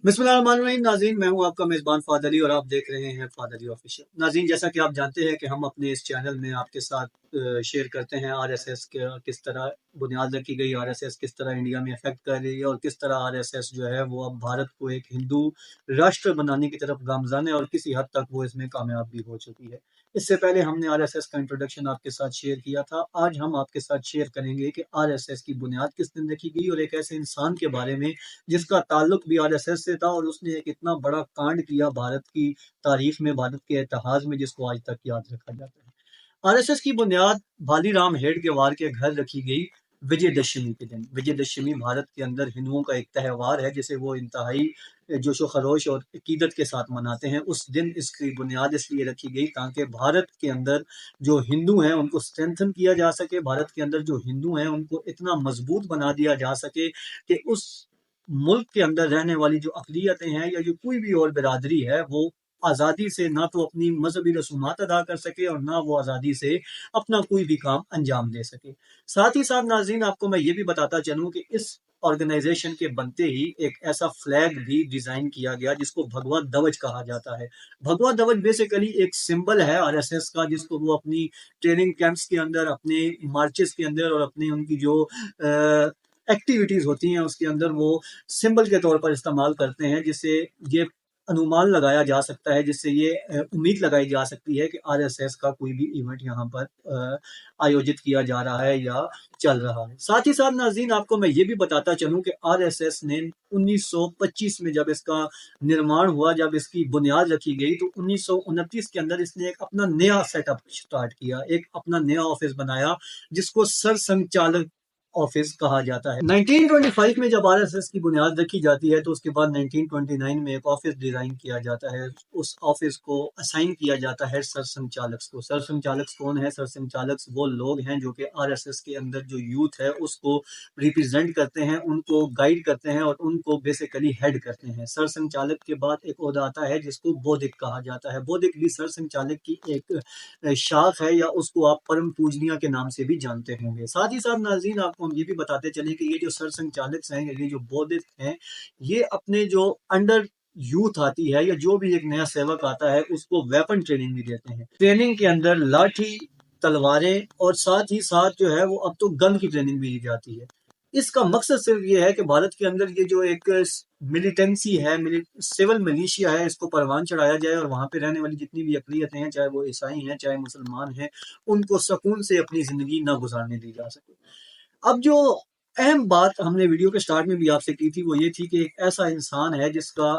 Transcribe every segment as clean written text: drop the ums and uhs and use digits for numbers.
बिस्मिल्लाहिर्रहमानिर्रहीम। नाज़रीन, मैं हूं आपका मेज़बान फादर अली और आप देख रहे हैं फादर अली ऑफिशियल। नाज़रीन, जैसा कि आप जानते हैं कि हम अपने इस चैनल में आपके साथ शेयर करते हैं आरएसएस के किस तरह बुनियाद रखी गई, आरएसएस किस तरह इंडिया में इफेक्ट कर रही है और किस तरह आरएसएस जो है वो अब भारत को एक हिंदू राष्ट्र बनाने की तरफ गामज़न है और किसी हद तक वो इसमें कामयाब भी हो चुकी है। इससे पहले हमने आरएसएस का इंट्रोडक्शन आपके साथ शेयर किया था। आज हम आपके साथ शेयर करेंगे कि आरएसएस की बुनियाद किस दिन रखी गई और एक ऐसे इंसान के बारे में जिसका ताल्लुक भी आरएसएस से था और उसने एक इतना बड़ा कांड किया भारत की तारीख में, भारत के इतिहास में, जिसको आज तक याद रखा जाता है। आरएसएस की बुनियाद भालीराम हेडगेवार के घर रखी गई विजयदशमी के दिन। विजयदशमी भारत के अंदर हिंदुओं का एक त्यौहार है जिसे वो इंतहाई जोशो खरोश और अकीदत के साथ मनाते हैं। उस दिन इसकी बुनियाद इसलिए रखी गई ताकि भारत के अंदर जो हिंदू हैं उनको स्ट्रेंथन किया जा सके, भारत के अंदर जो हिंदू हैं उनको इतना मजबूत बना दिया जा सके कि उस मुल्क के अंदर रहने वाली जो अक़लियतें हैं या जो कोई भी और बिरादरी है वो आज़ादी से ना तो अपनी मजहबी रसूमात अदा कर सके और ना वो आज़ादी से अपना कोई भी काम अंजाम दे सके। साथ ही साथ नाज़रीन, आपको मैं ये भी बताता चलूँ कि इस ऑर्गेनाइजेशन के बनते ही एक ऐसा फ्लैग भी डिजाइन किया गया जिसको भगवा ध्वज कहा जाता है। भगवा ध्वज बेसिकली एक सिंबल है आरएसएस का, जिसको वो अपनी ट्रेनिंग कैंप्स के अंदर, अपने मार्चेस के अंदर और अपनी उनकी जो एक्टिविटीज होती हैं उसके अंदर वो सिंबल के तौर पर इस्तेमाल करते हैं, जिससे ये अनुमान लगाया जा सकता है, जिससे ये उम्मीद लगाई जा सकती है कि आरएसएस का कोई भी इवेंट यहाँ पर आयोजित किया जा रहा है या चल रहा है। साथ ही साथ नाज़रीन, आपको मैं ये भी बताता चलूं कि आरएसएस ने 1925 में जब इसका निर्माण हुआ, जब इसकी बुनियाद रखी गई, तो 1929 के अंदर इसने एक अपना नया सेटअप स्टार्ट किया, एक अपना नया ऑफिस बनाया जिसको सर संचालक ऑफिस कहा जाता है। 1925 में जब आरएसएस की बुनियाद रखी जाती है तो उसके बाद 1929 में एक ऑफिस डिजाइन किया जाता है। उस ऑफिस को असाइन किया जाता है सर संचालक को। सर संचालक कौन है? सर संचालक वो लोग हैं जो कि आरएसएस के अंदर जो यूथ है उसको रिप्रेजेंट करते हैं, उनको गाइड करते हैं और उनको बेसिकली हेड करते हैं। सर संचालक के बाद एक ओहदा आता है जिसको बौद्धिक कहा जाता है। बौद्धिक भी सर संचालक की एक शाख है या उसको आप परम पूजनीय के नाम से भी जानते होंगे। साथ ही साथ नाज़रीन, आपको हम ये भी बताते चले कि ये जो सर संचालक हैं, ये जो बौद्धिक हैं, ये अपने जो अंडर यूथ आती है या जो भी एक नया सेवक आता है उसको वेपन ट्रेनिंग भी देते हैं। ट्रेनिंग के अंदर लाठी, तलवारें और साथ ही साथ जो है वो अब तो गन की ट्रेनिंग भी दी जाती है। इसका मकसद सिर्फ ये है कि भारत के अंदर ये जो एक मिलिटेंसी है, सिविल मिलिशिया है, इसको परवान चढ़ाया जाए और वहां पे रहने वाली जितनी भी अक़लियतें हैं, चाहे वो ईसाई हैं चाहे मुसलमान हैं, उनको सुकून से अपनी जिंदगी ना गुजारने दी जा सके। अब जो अहम बात हमने वीडियो के स्टार्ट में भी आपसे की थी वो ये थी कि एक ऐसा इंसान है जिसका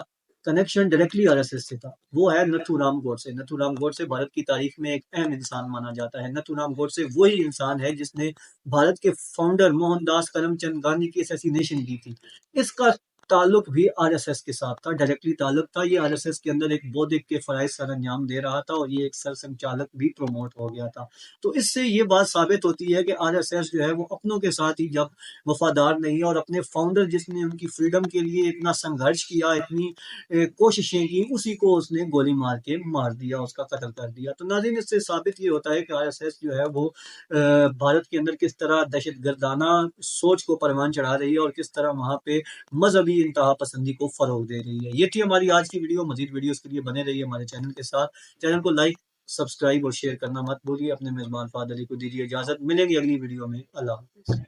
कनेक्शन डायरेक्टली आरएसएस से था, वो है नथुराम गोडसे। नथुराम गोडसे भारत की तारीख में एक अहम इंसान माना जाता है। नथुराम गोडसे वही इंसान है जिसने भारत के फाउंडर मोहनदास करमचंद गांधी की असैसिनेशन की थी। इसका ताल्लुक भी आरएसएस के साथ था, डायरेक्टली ताल्लुक था। ये आरएसएस के अंदर एक बौद्धिक के फराइज सर अंजाम दे रहा था और ये एक सर संचालक भी प्रमोट हो गया था। तो इससे ये बात साबित होती है कि आरएसएस जो है वो अपनों के साथ ही जब वफादार नहीं है और अपने फाउंडर जिसने उनकी फ्रीडम के लिए इतना संघर्ष किया, इतनी कोशिशें की, उसी को उसने गोली मार के मार दिया, उसका कत्ल कर दिया। तो नाज़रीन, इससे साबित ये होता है कि आरएसएस जो है वो भारत के अंदर किस तरह दहशत गर्दाना सोच को परवान चढ़ा रही है और किस तरह वहां पे मजहबी इंतहा पसंदी को फरोग दे रही है। ये थी हमारी आज की वीडियो। मजीद वीडियोस के लिए बने रहिए हमारे चैनल के साथ। चैनल को लाइक, सब्सक्राइब और शेयर करना मत भूलिए। अपने मेजबान फादर अली को दीजिए इजाजत। मिलेंगे अगली वीडियो में। अल्लाह हाफिज़।